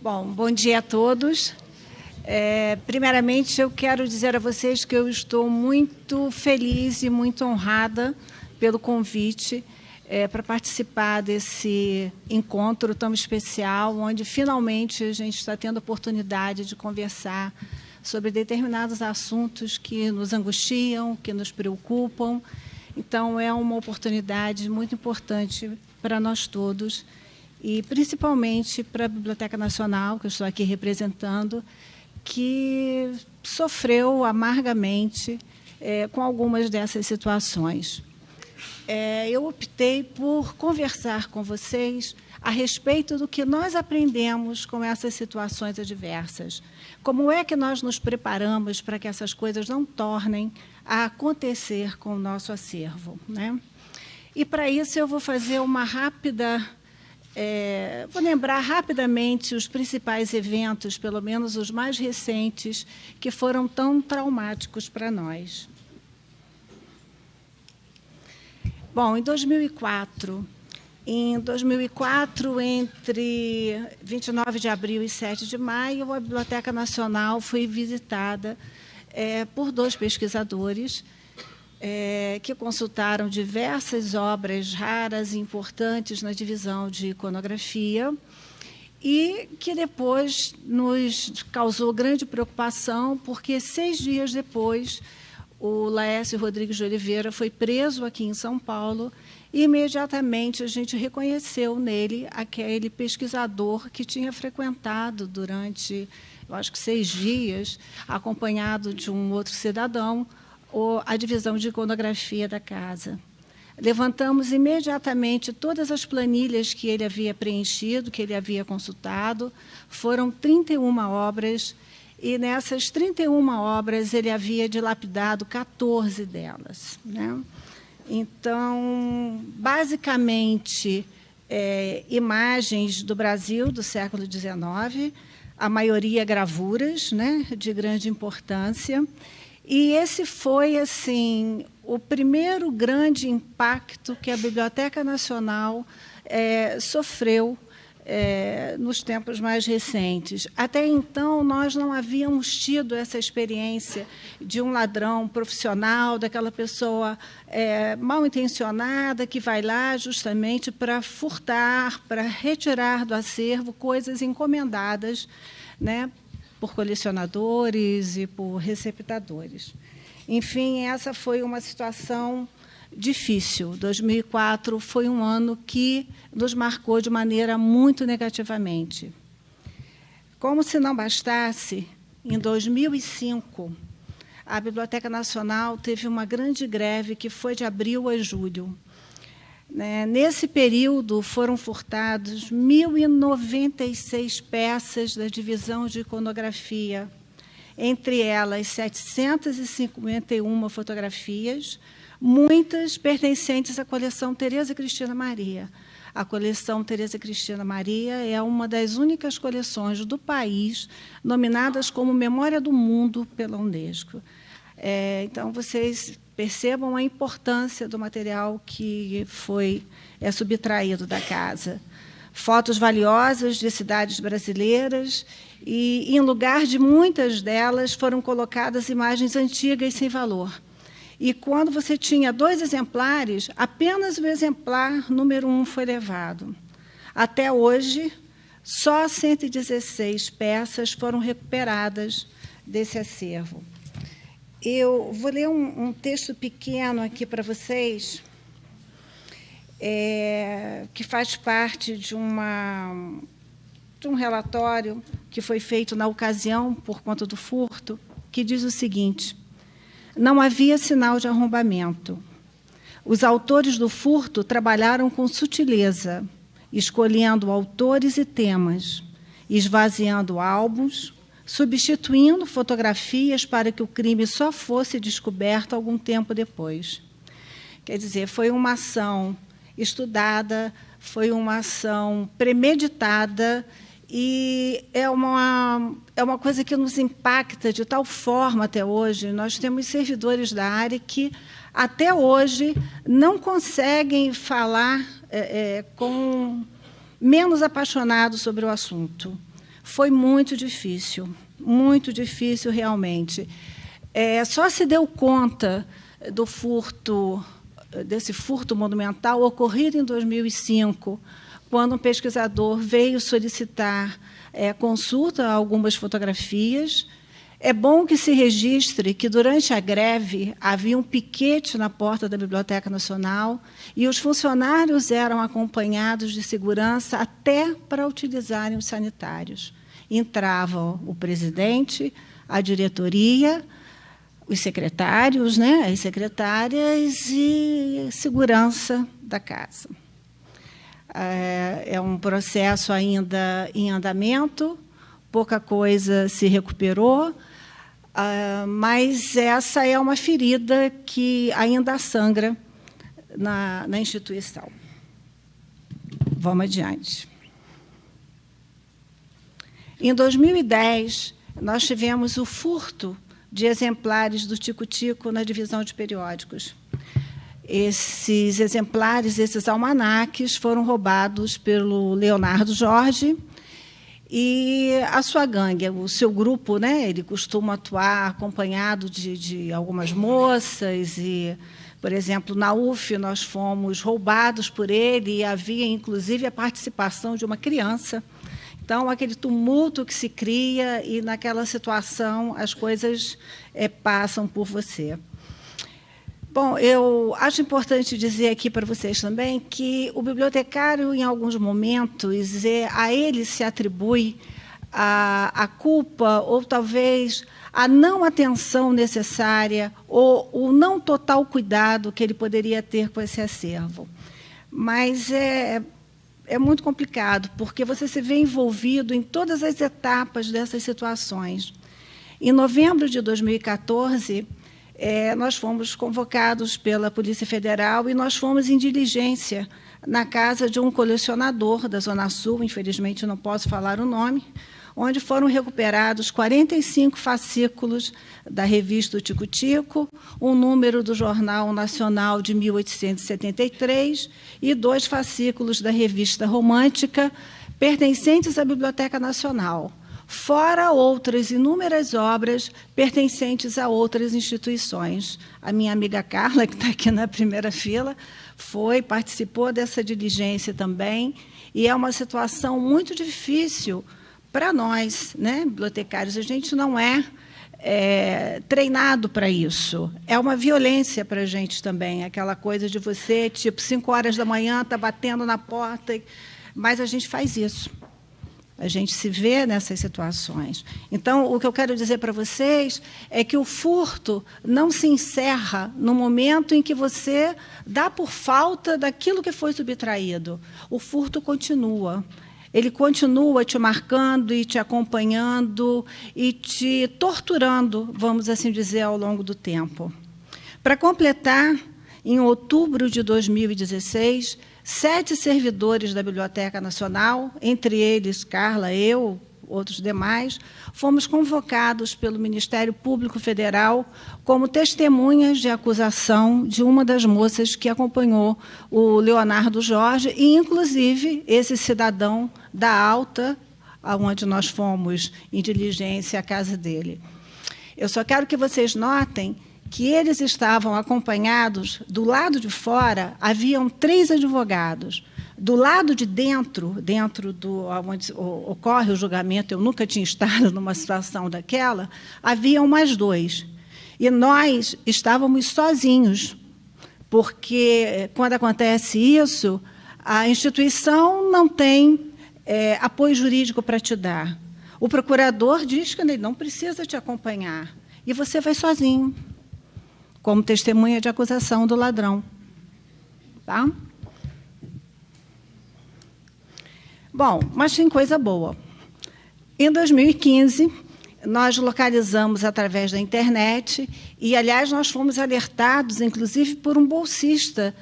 Bom dia a todos. Primeiramente, eu quero dizer a vocês que eu estou muito feliz e muito honrada pelo convite para participar desse encontro tão especial, onde finalmente a gente está tendo a oportunidade de conversar sobre determinados assuntos que nos angustiam, que nos preocupam. Então, é uma oportunidade muito importante para nós todos, e principalmente para a Biblioteca Nacional, que eu estou aqui representando, que sofreu amargamente com algumas dessas situações. Eu optei por conversar com vocês a respeito do que nós aprendemos com essas situações adversas. Como é que nós nos preparamos para que essas coisas não tornem a acontecer com o nosso acervo, né? E, para isso, eu vou fazer uma rápida... vou lembrar rapidamente os principais eventos, pelo menos os mais recentes, que foram tão traumáticos para nós. Bom, em 2004, entre 29 de abril e 7 de maio, a Biblioteca Nacional foi visitada por dois pesquisadores que consultaram diversas obras raras e importantes na divisão de iconografia e que depois nos causou grande preocupação, porque 6 dias depois o Laércio Rodrigues de Oliveira foi preso aqui em São Paulo e imediatamente a gente reconheceu nele aquele pesquisador que tinha frequentado durante, eu acho que 6 dias, acompanhado de um outro cidadão, a divisão de iconografia da casa. Levantamos imediatamente todas as planilhas que ele havia preenchido, que ele havia consultado. Foram 31 obras, e nessas 31 obras ele havia dilapidado 14 delas, né? Então, basicamente, imagens do Brasil do século XIX, a maioria gravuras, né, de grande importância. E esse foi, assim, o primeiro grande impacto que a Biblioteca Nacional sofreu nos tempos mais recentes. Até então, nós não havíamos tido essa experiência de um ladrão profissional, daquela pessoa mal intencionada que vai lá justamente para furtar, para retirar do acervo coisas encomendadas, né, por colecionadores e por receptadores. Enfim, essa foi uma situação difícil. 2004 foi um ano que nos marcou de maneira muito negativamente. Como se não bastasse, em 2005, a Biblioteca Nacional teve uma grande greve que foi de abril a julho. Nesse período, foram furtados 1.096 peças da divisão de iconografia, entre elas 751 fotografias, muitas pertencentes à coleção Tereza Cristina Maria. A coleção Tereza Cristina Maria é uma das únicas coleções do país nominadas como Memória do Mundo pela Unesco. Então, vocês percebam a importância do material que foi subtraído da casa. Fotos valiosas de cidades brasileiras e, em lugar de muitas delas, foram colocadas imagens antigas sem valor. E, quando você tinha 2 exemplares, apenas o exemplar número 1 foi levado. Até hoje, só 116 peças foram recuperadas desse acervo. Eu vou ler um texto pequeno aqui para vocês, que faz parte de um relatório que foi feito na ocasião, por conta do furto, que diz o seguinte: não havia sinal de arrombamento. Os autores do furto trabalharam com sutileza, escolhendo autores e temas, esvaziando álbuns, substituindo fotografias para que o crime só fosse descoberto algum tempo depois. Quer dizer, foi uma ação estudada, foi uma ação premeditada, e é uma coisa que nos impacta de tal forma até hoje. Nós temos servidores da área que, até hoje, não conseguem falar com menos apaixonados sobre o assunto, foi muito difícil realmente. Só se deu conta do furto, desse furto monumental ocorrido em 2005, quando um pesquisador veio solicitar consulta a algumas fotografias. É bom que se registre que, durante a greve, havia um piquete na porta da Biblioteca Nacional e os funcionários eram acompanhados de segurança até para utilizarem os sanitários. Entravam o presidente, a diretoria, os secretários, né, as secretárias e segurança da casa. É um processo ainda em andamento, pouca coisa se recuperou, mas essa é uma ferida que ainda sangra na instituição. Vamos adiante. Em 2010, nós tivemos o furto de exemplares do Tico-Tico na divisão de periódicos. Esses exemplares, esses almanaques, foram roubados pelo Leonardo Jorge e a sua gangue, o seu grupo, né, ele costuma atuar acompanhado de algumas moças e, por exemplo, na UF nós fomos roubados por ele e havia, inclusive, a participação de uma criança. Então, aquele tumulto que se cria e, naquela situação, as coisas passam por você. Bom, eu acho importante dizer aqui para vocês também que o bibliotecário, em alguns momentos, a ele se atribui a culpa ou, talvez, a não atenção necessária ou o não total cuidado que ele poderia ter com esse acervo. Mas é muito complicado, porque você se vê envolvido em todas as etapas dessas situações. Em novembro de 2014, nós fomos convocados pela Polícia Federal e nós fomos em diligência na casa de um colecionador da Zona Sul, infelizmente não posso falar o nome, onde foram recuperados 45 fascículos da revista O Tico-Tico, um número do Jornal Nacional de 1873 e 2 fascículos da revista Romântica, pertencentes à Biblioteca Nacional, fora outras inúmeras obras pertencentes a outras instituições. A minha amiga Carla, que está aqui na primeira fila, participou dessa diligência também, e é uma situação muito difícil para nós, né, bibliotecários. A gente não é treinado para isso. É uma violência para a gente também, aquela coisa de você, tipo, 5 horas da manhã, está batendo na porta, mas a gente faz isso. A gente se vê nessas situações. Então, o que eu quero dizer para vocês é que o furto não se encerra no momento em que você dá por falta daquilo que foi subtraído. O furto continua. Ele continua te marcando e te acompanhando e te torturando, vamos assim dizer, ao longo do tempo. Para completar, em outubro de 2016, 7 servidores da Biblioteca Nacional, entre eles Carla, eu, outros demais, fomos convocados pelo Ministério Público Federal como testemunhas de acusação de uma das moças que acompanhou o Leonardo Jorge e, inclusive, esse cidadão da Alta, onde nós fomos em diligência à casa dele. Eu só quero que vocês notem que eles estavam acompanhados, do lado de fora, haviam 3 advogados. Do lado de dentro onde ocorre o julgamento, eu nunca tinha estado numa situação daquela, haviam mais 2. E nós estávamos sozinhos, porque, quando acontece isso, a instituição não tem apoio jurídico para te dar. O procurador diz que ele não precisa te acompanhar, e você vai sozinho, como testemunha de acusação do ladrão. Tá? Bom, mas tem coisa boa. Em 2015, nós localizamos através da internet, e, aliás, nós fomos alertados, inclusive, por um bolsista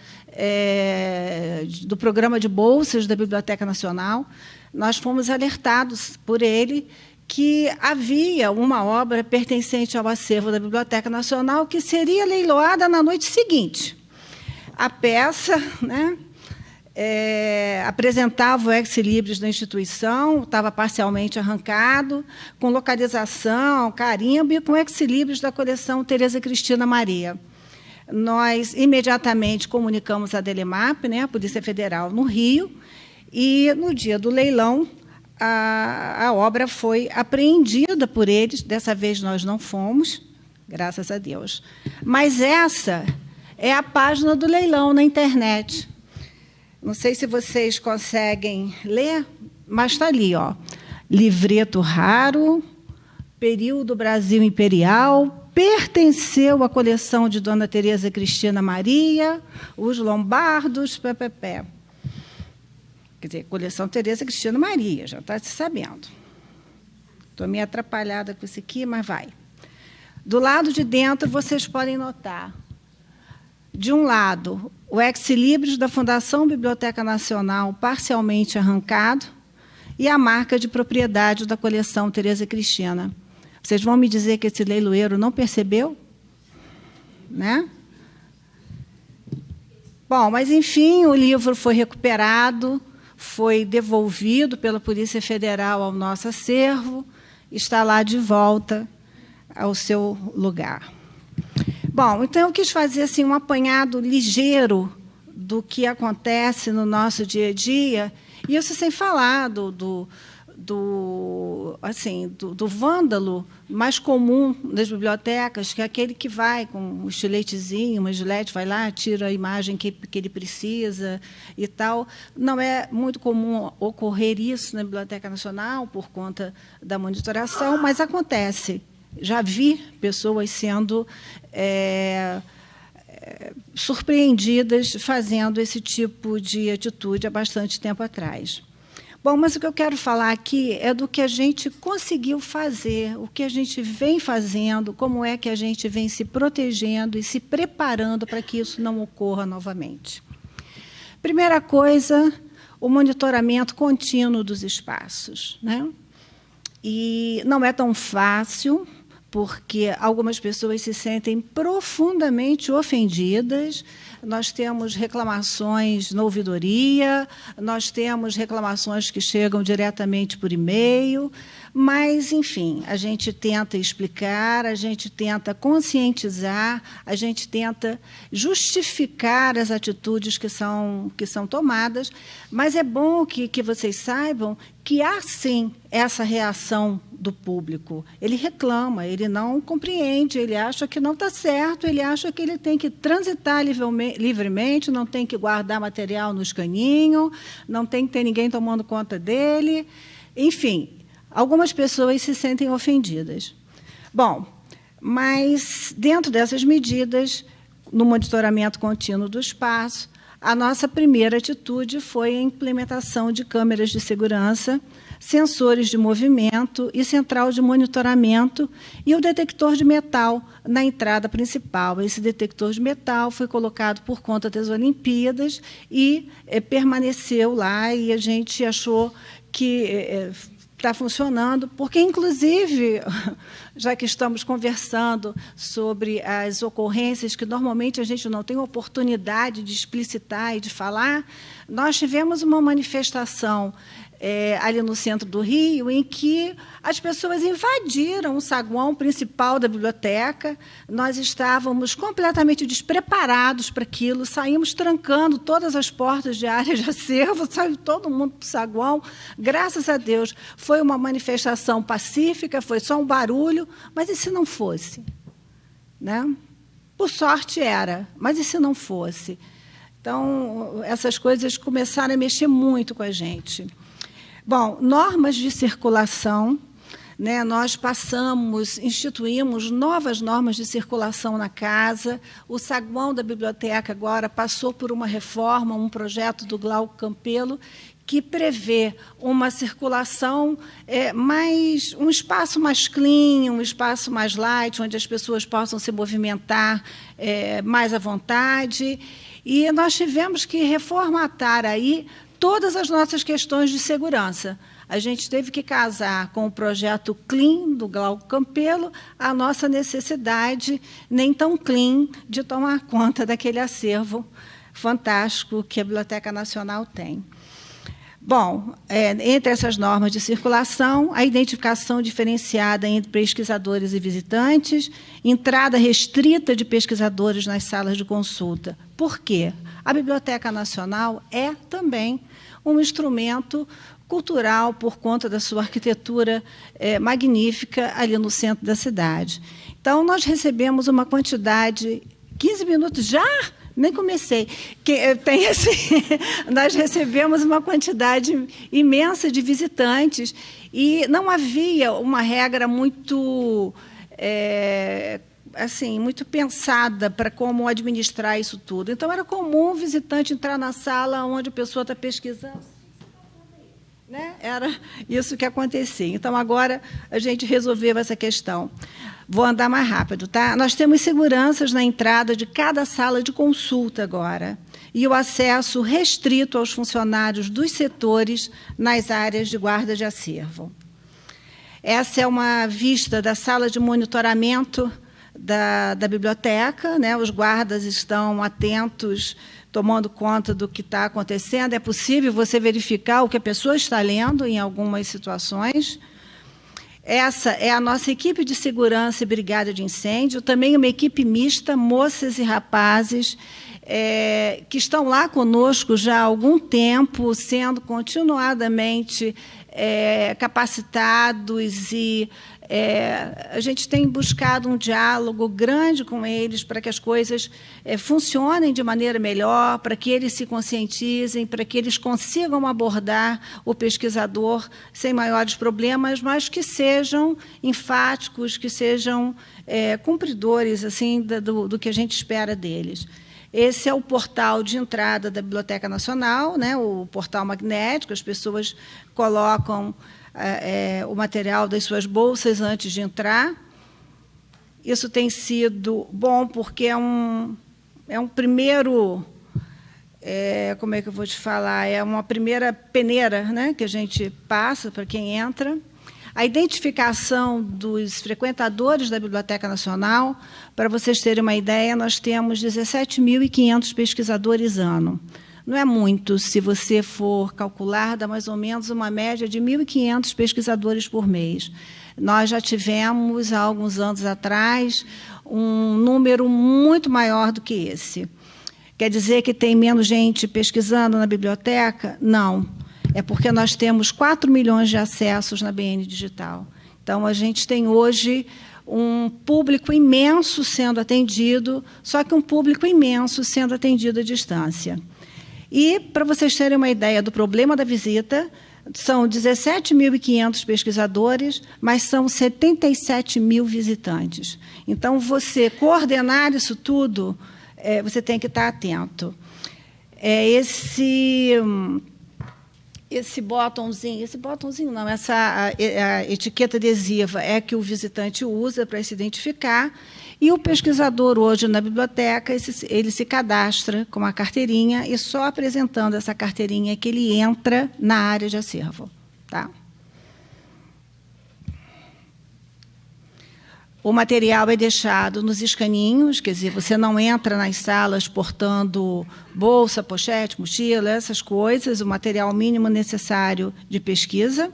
do programa de bolsas da Biblioteca Nacional. Nós fomos alertados por ele que havia uma obra pertencente ao acervo da Biblioteca Nacional que seria leiloada na noite seguinte. A peça, né, apresentava o ex-libris da instituição, estava parcialmente arrancado, com localização, carimbo e com ex-libris da coleção Tereza Cristina Maria. Nós imediatamente comunicamos a Delemap, né, a Polícia Federal, no Rio, e, no dia do leilão, a obra foi apreendida por eles. Dessa vez nós não fomos, graças a Deus. Mas essa é a página do leilão na internet. Não sei se vocês conseguem ler, mas está ali, ó. Livreto raro, período Brasil Imperial, pertenceu à coleção de Dona Tereza Cristina Maria, os Lombardos, ppp. Quer dizer, coleção Tereza Cristina Maria, já está se sabendo. Estou meio atrapalhada com isso aqui, mas vai. Do lado de dentro, vocês podem notar, de um lado, o ex-libris da Fundação Biblioteca Nacional, parcialmente arrancado, e a marca de propriedade da coleção Tereza Cristina. Vocês vão me dizer que esse leiloeiro não percebeu? Né? Bom, mas, enfim, o livro foi recuperado, foi devolvido pela Polícia Federal ao nosso acervo, está lá de volta ao seu lugar. Bom, então eu quis fazer assim, um apanhado ligeiro do que acontece no nosso dia a dia, e isso sem falar do vândalo mais comum das bibliotecas, que é aquele que vai com um estiletezinho, uma gilete, vai lá, tira a imagem que ele precisa e tal. Não é muito comum ocorrer isso na Biblioteca Nacional, por conta da monitoração, mas acontece. Já vi pessoas sendo surpreendidas fazendo esse tipo de atitude há bastante tempo atrás. Bom, mas o que eu quero falar aqui é do que a gente conseguiu fazer, o que a gente vem fazendo, como é que a gente vem se protegendo e se preparando para que isso não ocorra novamente. Primeira coisa, o monitoramento contínuo dos espaços, né? E não é tão fácil, porque algumas pessoas se sentem profundamente ofendidas. Nós temos reclamações na ouvidoria, nós temos reclamações que chegam diretamente por e-mail, mas, enfim, a gente tenta explicar, a gente tenta conscientizar, a gente tenta justificar as atitudes que são tomadas, mas é bom que vocês saibam que há, sim, essa reação do público. Ele reclama, ele não compreende, ele acha que não está certo, ele acha que ele tem que transitar livremente, não tem que guardar material no escaninho, não tem que ter ninguém tomando conta dele. Enfim, algumas pessoas se sentem ofendidas. Bom, mas, dentro dessas medidas, no monitoramento contínuo do espaço, a nossa primeira atitude foi a implementação de câmeras de segurança, sensores de movimento e central de monitoramento e o detector de metal na entrada principal. Esse detector de metal foi colocado por conta das Olimpíadas e permaneceu lá, e a gente achou que está funcionando, porque, inclusive, já que estamos conversando sobre as ocorrências que normalmente a gente não tem oportunidade de explicitar e de falar, nós tivemos uma manifestação ali no centro do Rio, em que as pessoas invadiram o saguão principal da biblioteca. Nós estávamos completamente despreparados para aquilo, saímos trancando todas as portas de área de acervo, saiu todo mundo para o saguão. Graças a Deus, foi uma manifestação pacífica, foi só um barulho, mas e se não fosse? Né? Por sorte era, mas e se não fosse? Então, essas coisas começaram a mexer muito com a gente. Bom, normas de circulação, né? Nós instituímos novas normas de circulação na casa. O saguão da biblioteca agora passou por uma reforma, um projeto do Glauco Campelo, que prevê uma circulação, um espaço mais clean, um espaço mais light, onde as pessoas possam se movimentar mais à vontade. E nós tivemos que reformatar aí todas as nossas questões de segurança. A gente teve que casar com o projeto Clean, do Glauco Campelo, a nossa necessidade, nem tão clean, de tomar conta daquele acervo fantástico que a Biblioteca Nacional tem. Bom, entre essas normas de circulação, a identificação diferenciada entre pesquisadores e visitantes, entrada restrita de pesquisadores nas salas de consulta. Por quê? A Biblioteca Nacional é também um instrumento cultural por conta da sua arquitetura magnífica ali no centro da cidade. Então, nós recebemos uma quantidade... 15 minutos já? Nem comecei. Nós recebemos uma quantidade imensa de visitantes e não havia uma regra muito, muito pensada para como administrar isso tudo. Então, era comum o visitante entrar na sala onde a pessoa está pesquisando. Né? Era isso que acontecia. Então, agora, a gente resolveu essa questão. Vou andar mais rápido, tá? Nós temos seguranças na entrada de cada sala de consulta agora e o acesso restrito aos funcionários dos setores nas áreas de guarda de acervo. Essa é uma vista da sala de monitoramento da biblioteca, né? Os guardas estão atentos, tomando conta do que está acontecendo. É possível você verificar o que a pessoa está lendo em algumas situações. Essa é a nossa equipe de segurança e brigada de incêndio, também uma equipe mista, moças e rapazes, que estão lá conosco já há algum tempo, sendo continuadamente capacitados e a gente tem buscado um diálogo grande com eles para que as coisas funcionem de maneira melhor, para que eles se conscientizem, para que eles consigam abordar o pesquisador sem maiores problemas, mas que sejam enfáticos, que sejam cumpridores assim, do que a gente espera deles. Esse é o portal de entrada da Biblioteca Nacional, né, o portal magnético, as pessoas colocam o material das suas bolsas antes de entrar. Isso tem sido bom porque é um primeiro, como é que eu vou te falar, é uma primeira peneira, né, que a gente passa para quem entra. A identificação dos frequentadores da Biblioteca Nacional, para vocês terem uma ideia, nós temos 17.500 pesquisadores ano. Não é muito, se você for calcular, dá mais ou menos uma média de 1.500 pesquisadores por mês. Nós já tivemos, há alguns anos atrás, um número muito maior do que esse. Quer dizer que tem menos gente pesquisando na biblioteca? Não. É porque nós temos 4 milhões de acessos na BN Digital. Então, a gente tem hoje um público imenso sendo atendido, só que um público imenso sendo atendido à distância. E, para vocês terem uma ideia do problema da visita, são 17.500 pesquisadores, mas são 77 mil visitantes. Então, você coordenar isso tudo, você tem que estar atento. Esse botãozinho não, essa a etiqueta adesiva é que o visitante usa para se identificar, e o pesquisador hoje na biblioteca, ele se cadastra com uma carteirinha e só apresentando essa carteirinha é que ele entra na área de acervo. Tá? O material é deixado nos escaninhos, quer dizer, você não entra nas salas portando bolsa, pochete, mochila, essas coisas, o material mínimo necessário de pesquisa.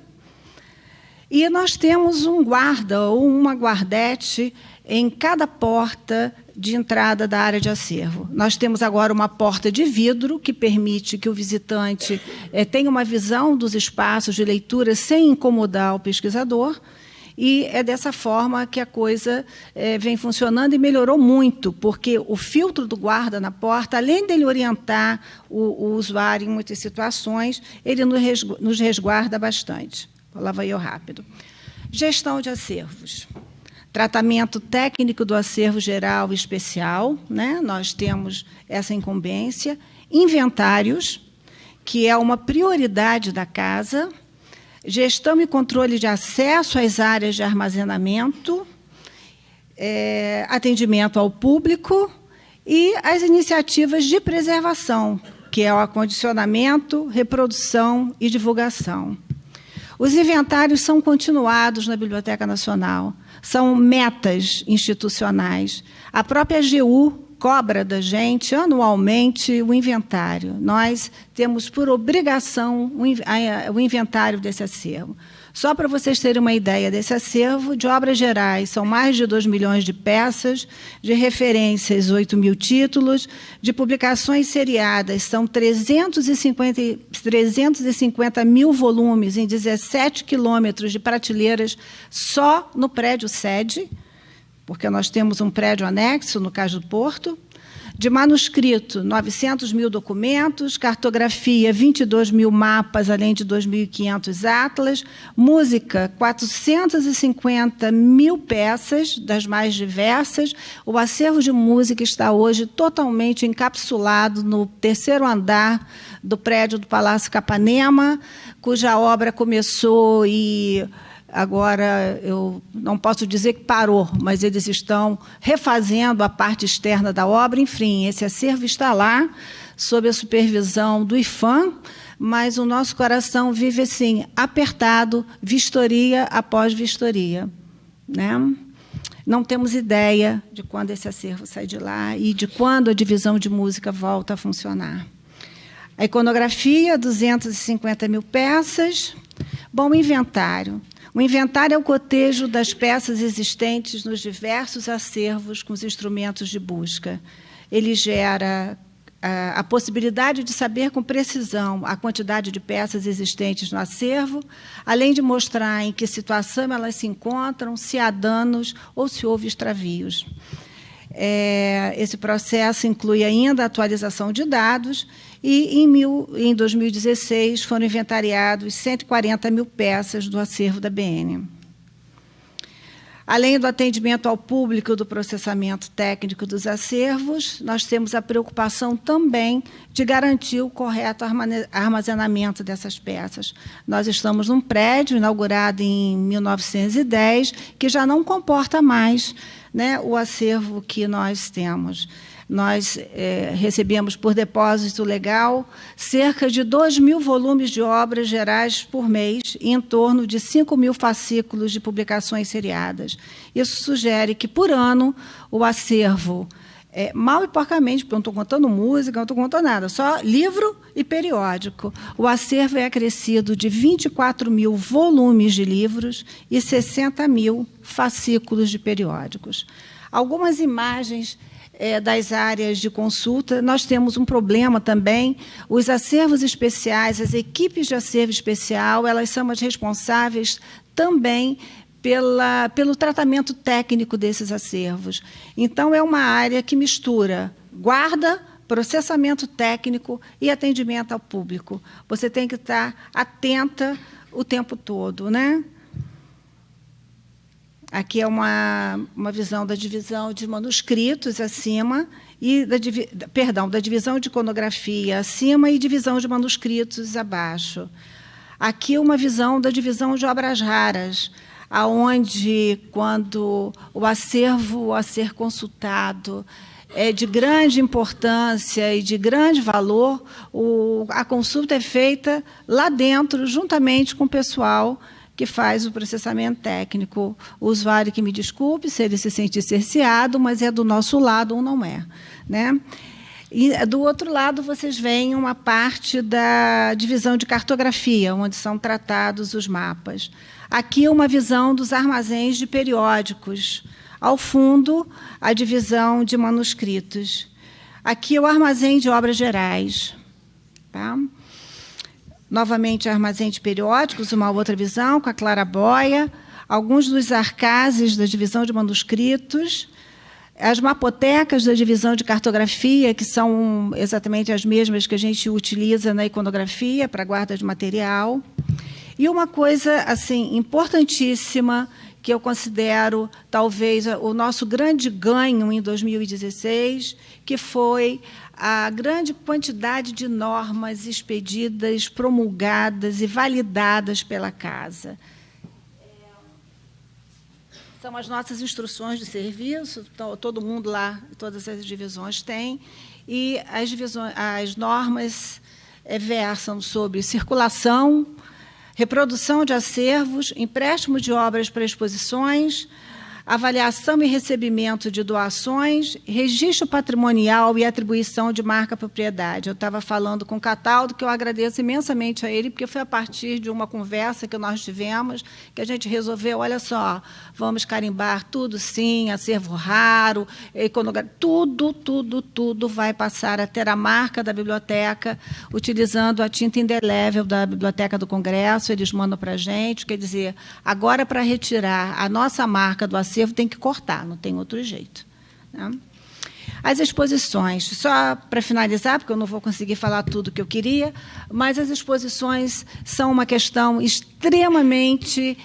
E nós temos um guarda ou uma guardete em cada porta de entrada da área de acervo. Nós temos agora uma porta de vidro que permite que o visitante tenha uma visão dos espaços de leitura sem incomodar o pesquisador. E é dessa forma que a coisa vem funcionando e melhorou muito, porque o filtro do guarda na porta, além dele orientar o usuário em muitas situações, ele nos resguarda bastante. Lá vai eu rápido. Gestão de acervos. Tratamento técnico do acervo geral e especial, né? Nós temos essa incumbência. Inventários, que é uma prioridade da casa. Gestão e controle de acesso às áreas de armazenamento, atendimento ao público e as iniciativas de preservação, que é o acondicionamento, reprodução e divulgação. Os inventários são continuados na Biblioteca Nacional, são metas institucionais. A própria AGU cobra da gente anualmente o inventário. Nós temos por obrigação o inventário desse acervo. Só para vocês terem uma ideia desse acervo, de obras gerais, são mais de 2 milhões de peças, de referências, 8.000 títulos, de publicações seriadas, são 350 mil volumes em 17 quilômetros de prateleiras só no prédio sede, porque nós temos um prédio anexo, no Cais do Porto. De manuscrito, 900 mil documentos, cartografia, 22 mil mapas, além de 2.500 atlas, música, 450 mil peças, das mais diversas. O acervo de música está hoje totalmente encapsulado no 3º andar do prédio do Palácio Capanema, cuja obra começou e... Agora, eu não posso dizer que parou, mas eles estão refazendo a parte externa da obra. Enfim, esse acervo está lá, sob a supervisão do IFAM, mas o nosso coração vive assim, apertado, vistoria após vistoria, né? Não temos ideia de quando esse acervo sai de lá e de quando a divisão de música volta a funcionar. A iconografia, 250 mil peças. Bom, o inventário. O inventário é o cotejo das peças existentes nos diversos acervos com os instrumentos de busca. Ele gera a possibilidade de saber com precisão a quantidade de peças existentes no acervo, além de mostrar em que situação elas se encontram, se há danos ou se houve extravios. Esse processo inclui ainda a atualização de dados e, em 2016, foram inventariados 140 mil peças do acervo da BN. Além do atendimento ao público do processamento técnico dos acervos, nós temos a preocupação também de garantir o correto armazenamento dessas peças. Nós estamos num prédio inaugurado em 1910, que já não comporta mais, né, o acervo que nós temos. Nós recebemos por depósito legal cerca de 2.000 volumes de obras gerais por mês e em torno de 5.000 fascículos de publicações seriadas. Isso sugere que, por ano, o acervo, mal e porcamente, porque eu não estou contando música, não estou contando nada, só livro e periódico. O acervo é acrescido de 24.000 volumes de livros e 60.000 fascículos de periódicos. Algumas imagens das áreas de consulta. Nós temos um problema também, os acervos especiais, as equipes de acervo especial, elas são as responsáveis também pelo tratamento técnico desses acervos. Então, é uma área que mistura guarda, processamento técnico e atendimento ao público. Você tem que estar atenta o tempo todo, né? Aqui é uma visão da divisão de manuscritos acima, e da divisão de iconografia acima e divisão de manuscritos abaixo. Aqui uma visão da divisão de obras raras, aonde, quando o acervo a ser consultado é de grande importância e de grande valor, a consulta é feita lá dentro, juntamente com o pessoal que faz o processamento técnico. O usuário que me desculpe se ele se sentir cerceado, mas é do nosso lado ou não é, né? E, do outro lado, vocês veem uma parte da divisão de cartografia, onde são tratados os mapas. Aqui, uma visão dos armazéns de periódicos. Ao fundo, a divisão de manuscritos. Aqui, o armazém de obras gerais. Tá? Novamente, armazém de periódicos, uma outra visão, com a clarabóia, alguns dos arcases da divisão de manuscritos, as mapotecas da divisão de cartografia, que são exatamente as mesmas que a gente utiliza na iconografia para guarda de material. E uma coisa assim importantíssima, que eu considero talvez o nosso grande ganho em 2016, que foi a grande quantidade de normas expedidas, promulgadas e validadas pela Casa. São as nossas instruções de serviço, todo mundo lá, todas as divisões têm, e as normas versam sobre circulação, reprodução de acervos, empréstimo de obras para exposições, avaliação e recebimento de doações, registro patrimonial e atribuição de marca-propriedade. Eu estava falando com o Cataldo, que eu agradeço imensamente a ele, porque foi a partir de uma conversa que nós tivemos que a gente resolveu, olha só, vamos carimbar tudo sim, acervo raro, iconografia, tudo vai passar a ter a marca da biblioteca, utilizando a tinta indelével da Biblioteca do Congresso, eles mandam para a gente, quer dizer, agora para retirar a nossa marca do acervo tem que cortar, não tem outro jeito, né? As exposições, só para finalizar, porque eu não vou conseguir falar tudo o que eu queria, mas as exposições são uma questão extremamente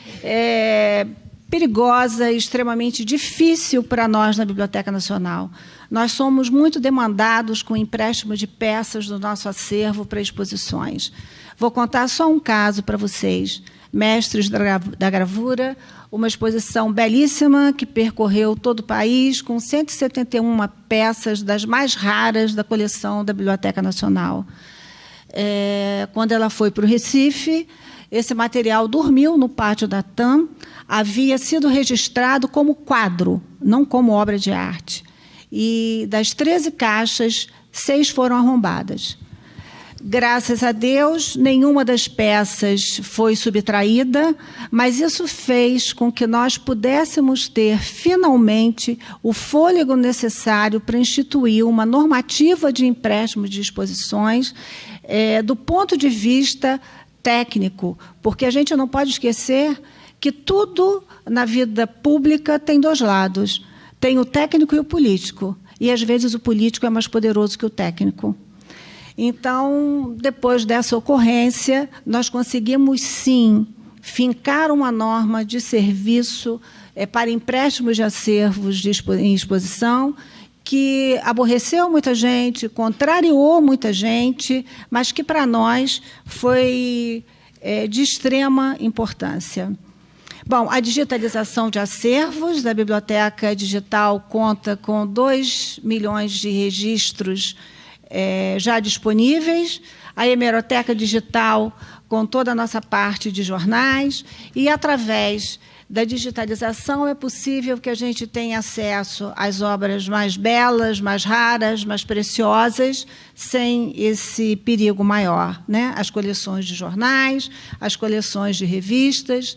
perigosa, extremamente difícil para nós na Biblioteca Nacional. Nós somos muito demandados com empréstimo de peças do nosso acervo para exposições. Vou contar só um caso para vocês. Mestres da Gravura, uma exposição belíssima que percorreu todo o país, com 171 peças das mais raras da coleção da Biblioteca Nacional. Quando ela foi para o Recife, esse material dormiu no pátio da TAM, havia sido registrado como quadro, não como obra de arte. E das 13 caixas, 6 foram arrombadas. Graças a Deus, nenhuma das peças foi subtraída, mas isso fez com que nós pudéssemos ter, finalmente, o fôlego necessário para instituir uma normativa de empréstimo de exposições do ponto de vista técnico, porque a gente não pode esquecer que tudo na vida pública tem dois lados. Tem o técnico e o político, e, às vezes, o político é mais poderoso que o técnico. Então, depois dessa ocorrência, nós conseguimos, sim, fincar uma norma de serviço para empréstimos de acervos em exposição, que aborreceu muita gente, contrariou muita gente, mas que, para nós, foi de extrema importância. Bom, a digitalização de acervos da Biblioteca Digital conta com 2 milhões de registros já disponíveis, a Hemeroteca Digital com toda a nossa parte de jornais, e, através da digitalização, é possível que a gente tenha acesso às obras mais belas, mais raras, mais preciosas, sem esse perigo maior, né? As coleções de jornais, as coleções de revistas.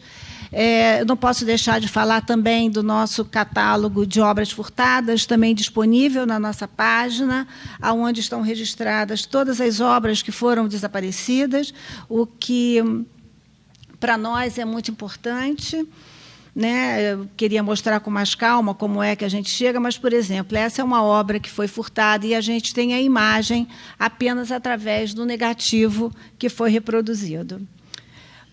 Não posso deixar de falar também do nosso catálogo de obras furtadas, também disponível na nossa página, onde estão registradas todas as obras que foram desaparecidas, o que, para nós, é muito importante, né? Eu queria mostrar com mais calma como é que a gente chega, mas, por exemplo, essa é uma obra que foi furtada e a gente tem a imagem apenas através do negativo que foi reproduzido.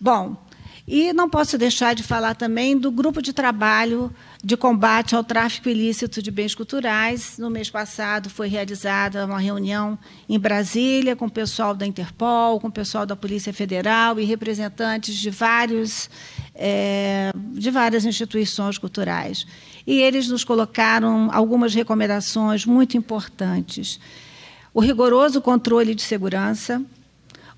Bom, e não posso deixar de falar também do grupo de trabalho de combate ao tráfico ilícito de bens culturais. No mês passado foi realizada uma reunião em Brasília com o pessoal da Interpol, com o pessoal da Polícia Federal e representantes de várias instituições culturais. E eles nos colocaram algumas recomendações muito importantes. O rigoroso controle de segurança,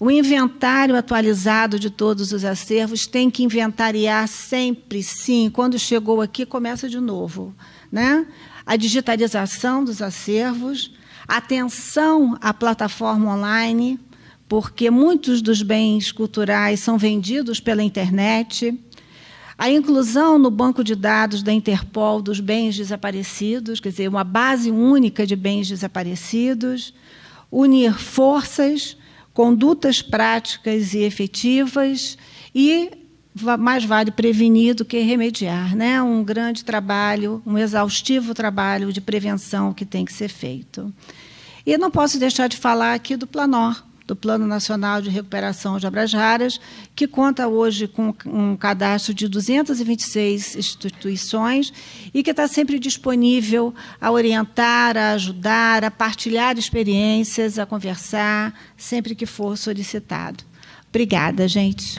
o inventário atualizado de todos os acervos, tem que inventariar sempre, sim, quando chegou aqui, começa de novo, né? A digitalização dos acervos, atenção à plataforma online, porque muitos dos bens culturais são vendidos pela internet, a inclusão no banco de dados da Interpol dos bens desaparecidos, quer dizer, uma base única de bens desaparecidos, unir forças, condutas práticas e efetivas, e mais vale prevenir do que remediar, né? Um grande trabalho, um exaustivo trabalho de prevenção que tem que ser feito. E não posso deixar de falar aqui do Planor, do Plano Nacional de Recuperação de Obras Raras, que conta hoje com um cadastro de 226 instituições e que está sempre disponível a orientar, a ajudar, a partilhar experiências, a conversar, sempre que for solicitado. Obrigada, gente.